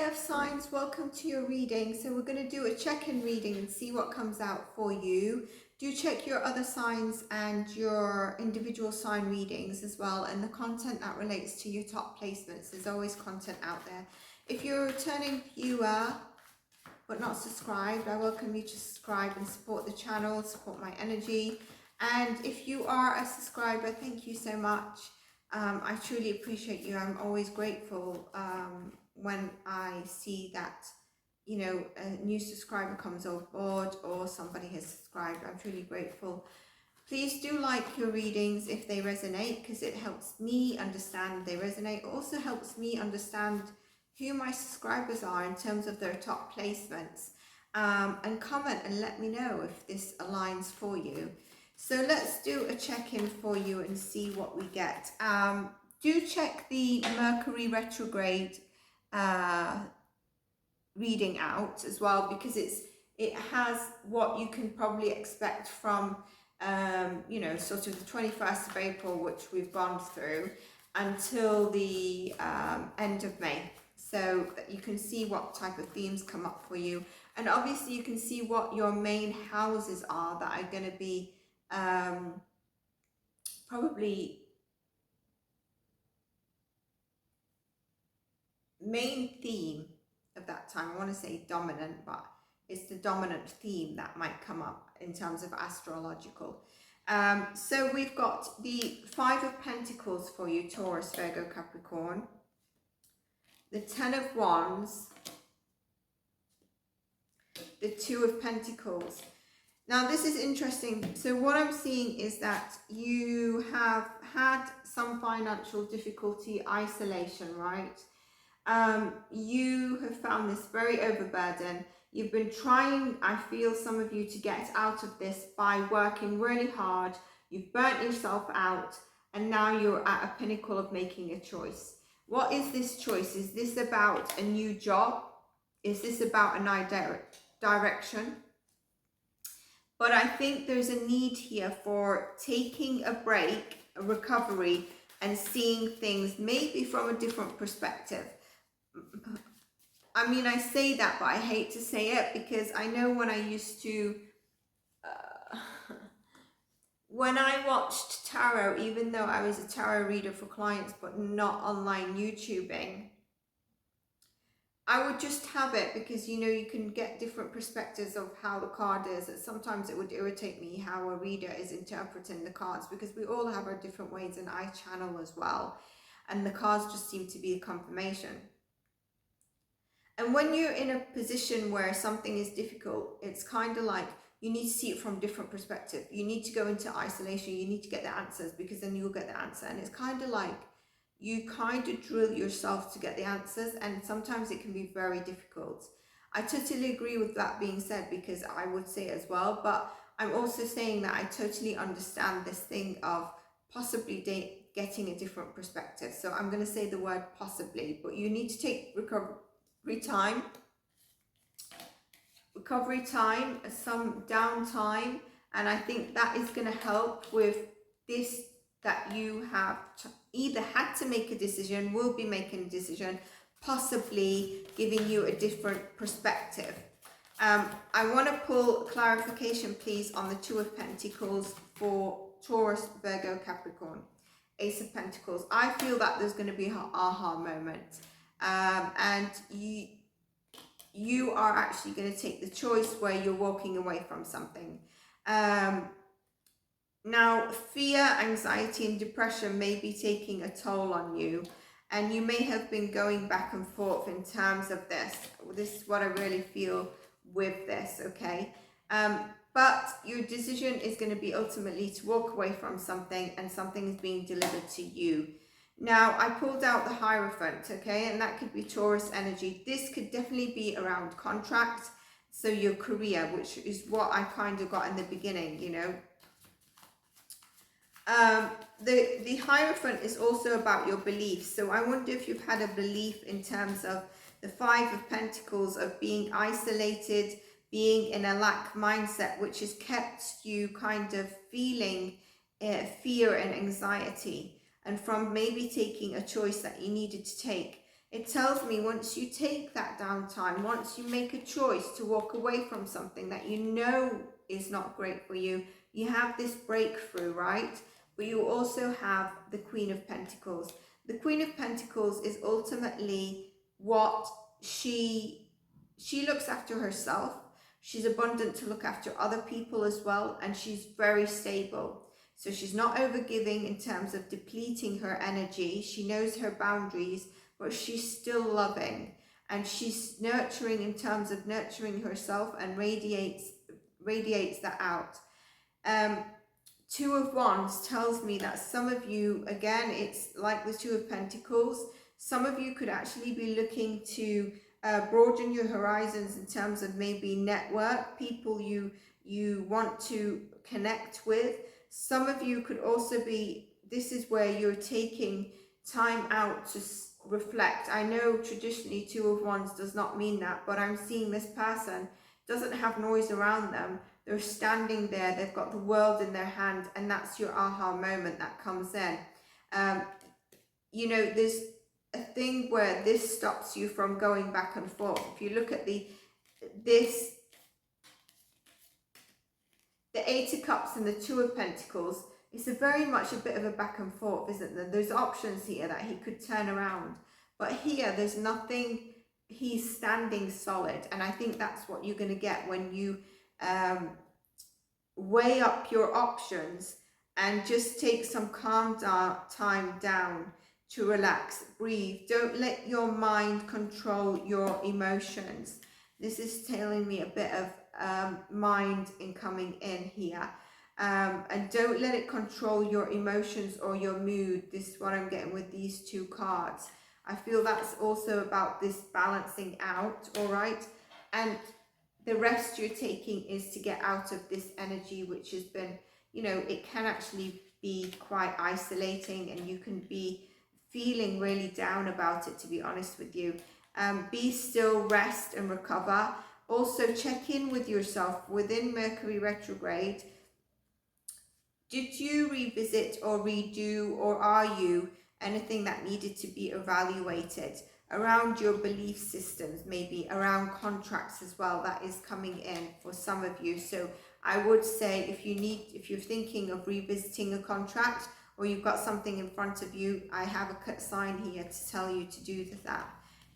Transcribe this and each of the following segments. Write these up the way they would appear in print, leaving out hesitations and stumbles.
Earth signs, welcome to your reading. So we're going to do a check-in reading and see what comes out for you. Do check your other signs and your individual sign readings as well, and the content that relates to your top placements. There's always content out there. If you're a returning viewer but not subscribed, I welcome you to subscribe and support the channel, support my energy. And if you are a subscriber, thank you so much. I truly appreciate you. I'm always grateful when I see that, you know, a new subscriber comes on board or somebody has subscribed. I'm truly grateful. Please do like your readings if they resonate, because it helps me understand they resonate. It also helps me understand who my subscribers are in terms of their top placements. And comment and let me know if this aligns for you. So let's do a check-in for you and see what we get. Do check the Mercury retrograde reading out as well, because it has what you can probably expect from you know, sort of the 21st of April, which we've gone through, until the end of May, so that you can see what type of themes come up for you. And obviously you can see what your main houses are that are going to be probably main theme of that time. I want to say dominant, but it's the dominant theme that might come up in terms of astrological. So we've got the Five of Pentacles for you, Taurus, Virgo, Capricorn. The Ten of Wands. The Two of Pentacles. Now this is interesting. So what I'm seeing is that you have had some financial difficulty, isolation, right? You have found this very overburdened. You've been trying, I feel, some of you, to get out of this by working really hard. You've burnt yourself out, and now you're at a pinnacle of making a choice. What is this choice? Is this about a new job? Is this about a new direction? But I think there's a need here for taking a break, a recovery, and seeing things maybe from a different perspective. I mean, I say that, but I hate to say it, because I know when I used to, when I watched tarot, even though I was a tarot reader for clients, but not online YouTubing, I would just have it, because, you know, you can get different perspectives of how the card is. And sometimes it would irritate me how a reader is interpreting the cards, because we all have our different ways, and I channel as well. And the cards just seem to be a confirmation. And when you're in a position where something is difficult, it's kind of like you need to see it from different perspective. You need to go into isolation. You need to get the answers, because then you'll get the answer. And it's kind of like you kind of drill yourself to get the answers, and sometimes it can be very difficult. I totally agree with that being said, because I would say as well, but I'm also saying that I totally understand this thing of possibly getting a different perspective. So I'm going to say the word possibly, but you need to take recovery time, some downtime, and I think that is going to help with this, that you have either had to make a decision, will be making a decision, possibly giving you a different perspective. I want to pull clarification, please, on the Two of Pentacles for Taurus, Virgo, Capricorn. Ace of Pentacles. I feel that there's going to be an aha moment. And you are actually going to take the choice where you're walking away from something. Now, fear, anxiety, and depression may be taking a toll on you, and you may have been going back and forth in terms of this. This is what I really feel with this, okay? But your decision is going to be ultimately to walk away from something, and something is being delivered to you. Now, I pulled out the Hierophant, okay? And that could be Taurus energy. This could definitely be around contract, so your career, which is what I kind of got in the beginning, you know. The Hierophant is also about your beliefs. So I wonder if you've had a belief in terms of the Five of Pentacles, of being isolated, being in a lack mindset, which has kept you kind of feeling fear and anxiety. And from maybe taking a choice that you needed to take, It tells me once you take that downtime, once you make a choice to walk away from something that you know is not great for you, you have this breakthrough, right? But you also have the Queen of Pentacles. The Queen of Pentacles is ultimately what she looks after herself. She's abundant to look after other people as well, and she's very stable. So she's not overgiving in terms of depleting her energy. She knows her boundaries, but she's still loving, and she's nurturing in terms of nurturing herself, and radiates that out. Two of Wands tells me that some of you, again, it's like the Two of Pentacles, some of you could actually be looking to broaden your horizons in terms of maybe network, people you want to connect with. Some of you could also be, this is where you're taking time out to reflect. I know traditionally Two of Wands does not mean that, but I'm seeing this person doesn't have noise around them. They're standing there, they've got the world in their hand, and that's your aha moment that comes in. You know, there's a thing where this stops you from going back and forth. If you look at the Eight of Cups and the Two of Pentacles, it's very much a bit of a back and forth, isn't there? There's options here that he could turn around. But here, there's nothing, he's standing solid. And I think that's what you're going to get when you weigh up your options and just take some calm time down to relax, breathe. Don't let your mind control your emotions. This is telling me a bit of mind incoming in here. And don't let it control your emotions or your mood. This is what I'm getting with these two cards. I feel that's also about this balancing out, all right? And the rest you're taking is to get out of this energy, which has been, you know, it can actually be quite isolating, and you can be feeling really down about it, to be honest with you. Be still, rest and recover. Also check in with yourself within Mercury retrograde. Did you revisit or redo, or are you anything that needed to be evaluated around your belief systems, maybe around contracts as well? That is coming in for some of you. So I would say if you're thinking of revisiting a contract, or you've got something in front of you, I have a cut sign here to tell you to do that.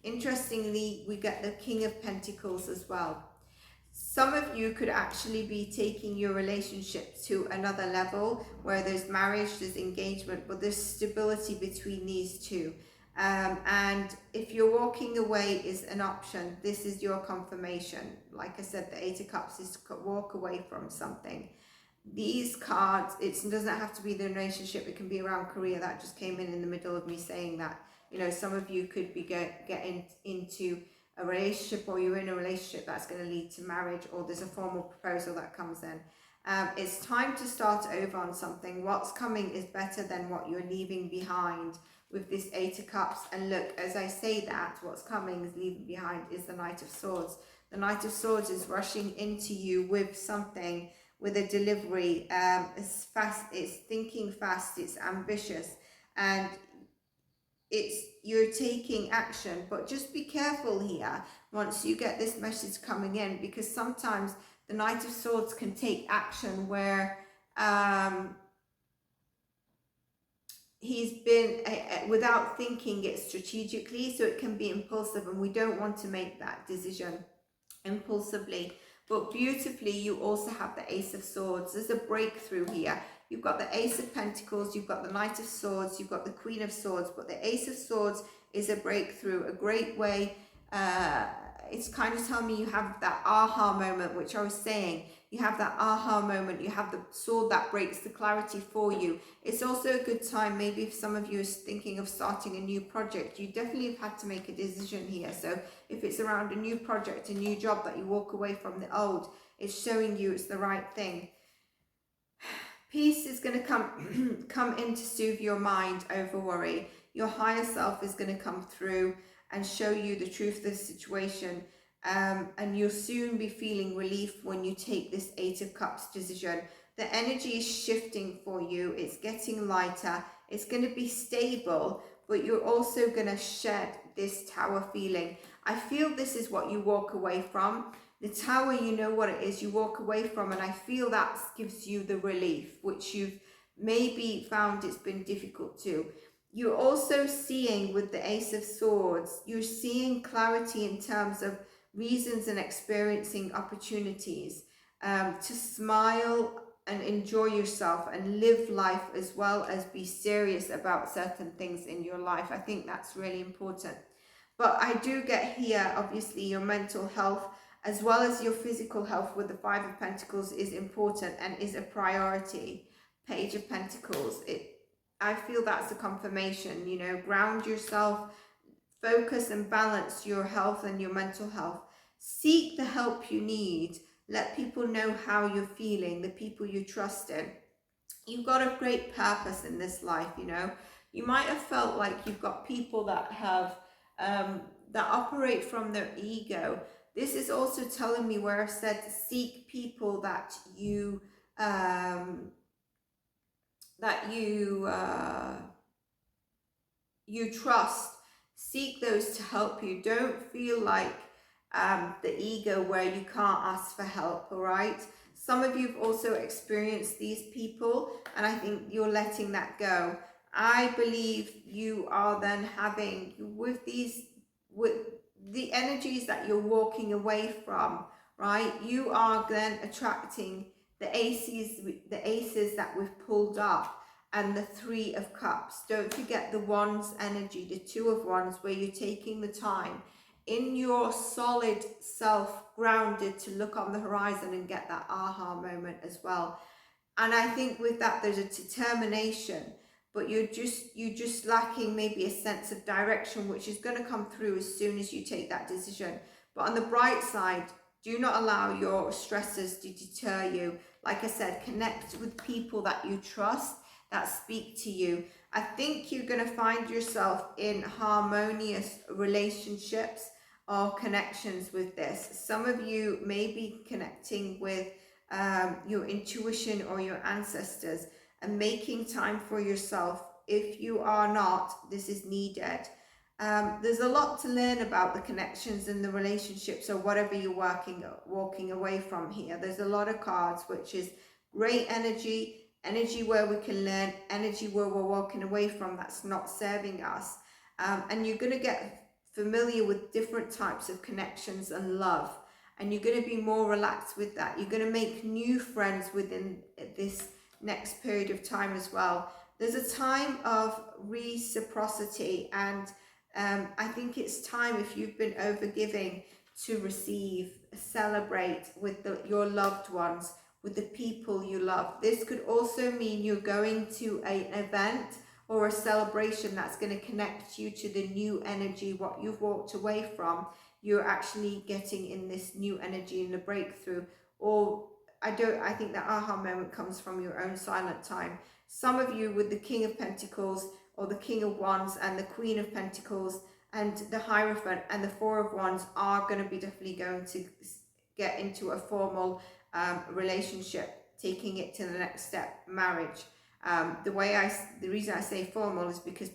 Interestingly, we get the King of Pentacles as well. Some of you could actually be taking your relationship to another level, where there's marriage, there's engagement, but there's stability between these two. And if you're walking away is an option, this is your confirmation. Like I said, the Eight of Cups is to walk away from something. These cards, it doesn't have to be the relationship, it can be around career. That just came in the middle of me saying that. You know, some of you could be getting into a relationship, or you're in a relationship that's going to lead to marriage, or there's a formal proposal that comes in. It's time to start over on something. What's coming is better than what you're leaving behind with this Eight of Cups. And look, as I say that, what's coming is leaving behind is the Knight of Swords. The Knight of Swords is rushing into you with something, with a delivery. It's fast, it's thinking fast, it's ambitious, and you're taking action. But just be careful here once you get this message coming in, because sometimes the Knight of Swords can take action where he's been without thinking it strategically, so it can be impulsive, and we don't want to make that decision impulsively. But beautifully, you also have the Ace of Swords. There's a breakthrough here. You've got the Ace of Pentacles, you've got the Knight of Swords, you've got the Queen of Swords, but the Ace of Swords is a breakthrough, a great way. It's kind of telling me you have that aha moment, which I was saying. You have that aha moment, you have the sword that breaks the clarity for you. It's also a good time, maybe if some of you are thinking of starting a new project, you definitely have had to make a decision here. So if it's around a new project, a new job that you walk away from the old, it's showing you it's the right thing. Peace is going to come in to soothe your mind over worry. Your higher self is going to come through and show you the truth of the situation. And you'll soon be feeling relief when you take this Eight of Cups decision. The energy is shifting for you. It's getting lighter. It's going to be stable, but you're also going to shed this Tower feeling. I feel this is what you walk away from. The Tower, you know what it is, you walk away from, and I feel that gives you the relief, which you've maybe found it's been difficult to. You're also seeing with the Ace of Swords, you're seeing clarity in terms of reasons and experiencing opportunities to smile and enjoy yourself and live life, as well as be serious about certain things in your life. I think that's really important. But I do get here, obviously, your mental health as well as your physical health with the Five of Pentacles is important and is a priority. Page of Pentacles, I feel that's a confirmation, you know, ground yourself, focus and balance your health and your mental health. Seek the help you need. Let people know how you're feeling, the people you trust in. You've got a great purpose in this life, you know. You might have felt like you've got people that have, that operate from their ego. This is also telling me where I've said to seek people that you, you trust. Seek those to help you. Don't feel like the ego where you can't ask for help, all right? Some of you have also experienced these people, and I think you're letting that go. I believe you are then having, with the energies that you're walking away from, right? You are then attracting the aces that we've pulled up, and the Three of Cups. Don't forget the Wands energy, the Two of Wands, where you're taking the time in your solid self, grounded, to look on the horizon and get that aha moment as well. And I think with that there's a determination, but you're just lacking maybe a sense of direction, which is going to come through as soon as you take that decision. But on the bright side, do not allow your stresses to deter you. Like I said, connect with people that you trust, that speak to you. I think you're going to find yourself in harmonious relationships or connections with this. Some of you may be connecting with your intuition or your ancestors and making time for yourself. If you are not, this is needed. There's a lot to learn about the connections and the relationships, or whatever you're walking away from here. There's a lot of cards, which is great energy where we can learn, energy where we're walking away from that's not serving us. And you're going to get familiar with different types of connections and love, and you're going to be more relaxed with that. You're going to make new friends within this next period of time as well. There's a time of reciprocity, and I think it's time, if you've been overgiving, to receive, celebrate with your loved ones, with the people you love. This could also mean you're going to an event or a celebration that's going to connect you to the new energy. What you've walked away from, you're actually getting in this new energy and the breakthrough. Or I think the aha moment comes from your own silent time. Some of you with the King of Pentacles or the King of Wands and the Queen of Pentacles and the Hierophant and the Four of Wands are going to be definitely going to get into a formal relationship, taking it to the next step, marriage. The reason I say formal is because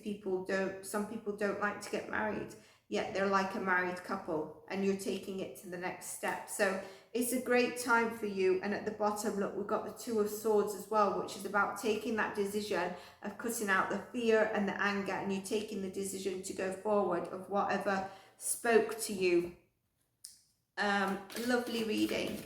some people don't like to get married, yet they're like a married couple, and you're taking it to the next step. So it's a great time for you. And at the bottom, look, we've got the Two of Swords as well, which is about taking that decision of cutting out the fear and the anger, and you taking the decision to go forward of whatever spoke to you. Lovely reading,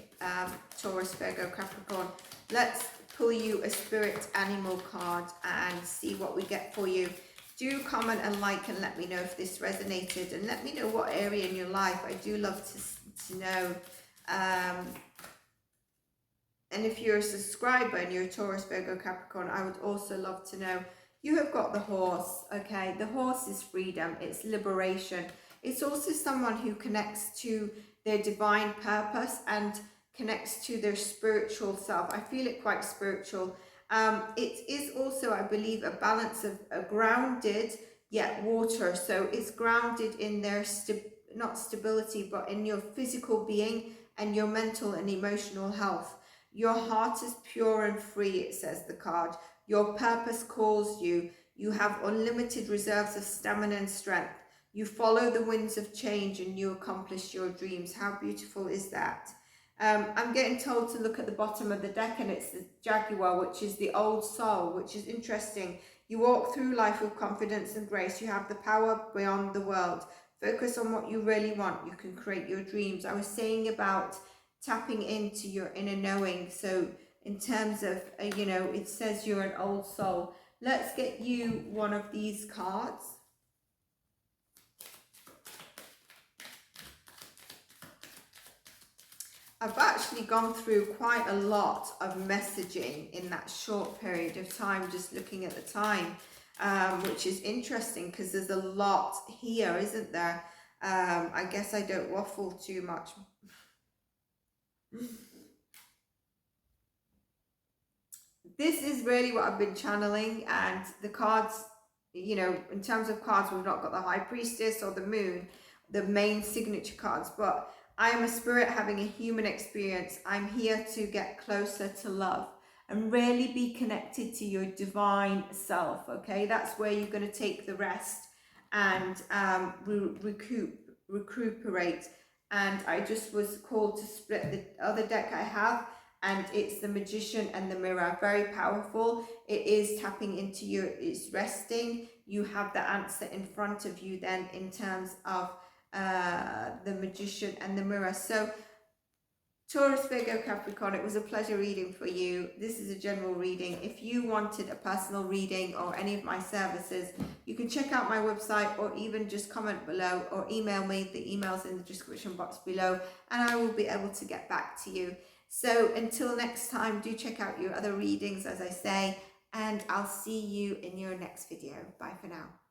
Taurus, Virgo, Capricorn. Let's pull you a spirit animal card and see what we get for you. Do comment and like and let me know if this resonated, and let me know what area in your life. I do love to know. And if you're a subscriber and you're a Taurus, Virgo, Capricorn, I would also love to know. You have got the horse, okay? The horse is freedom, it's liberation. It's also someone who connects to their divine purpose and connects to their spiritual self. I feel it quite spiritual. It is also, I believe, a balance of a grounded yet water. So it's grounded in their not stability, but in your physical being and your mental and emotional health. Your heart is pure and free, it says the card. Your purpose calls you. You have unlimited reserves of stamina and strength. You follow the winds of change and you accomplish your dreams. How beautiful is that? I'm getting told to look at the bottom of the deck, and it's the Jaguar, which is the old soul, which is interesting. You walk through life with confidence and grace. You have the power beyond the world. Focus on what you really want. You can create your dreams. I was saying about tapping into your inner knowing. So in terms of, it says you're an old soul. Let's get you one of these cards. I've actually gone through quite a lot of messaging in that short period of time, just looking at the time, which is interesting because there's a lot here, isn't there? I guess I don't waffle too much. This is really what I've been channeling, and the cards, in terms of cards, we've not got the High Priestess or the Moon, the main signature cards, but I am a spirit having a human experience. I'm here to get closer to love and really be connected to your divine self, okay? That's where you're going to take the rest and recuperate. And I just was called to split the other deck I have, and it's the Magician and the Mirror. Very powerful. It is tapping into you, it's resting. You have the answer in front of you then in terms of the Magician and the Mirror. So Taurus, Virgo, Capricorn, it was a pleasure reading for you. This is a general reading. If you wanted a personal reading or any of my services, you can check out my website or even just comment below or email me. The email's in the description box below and I will be able to get back to you. So until next time, do check out your other readings, as I say, and I'll see you in your next video. Bye for now.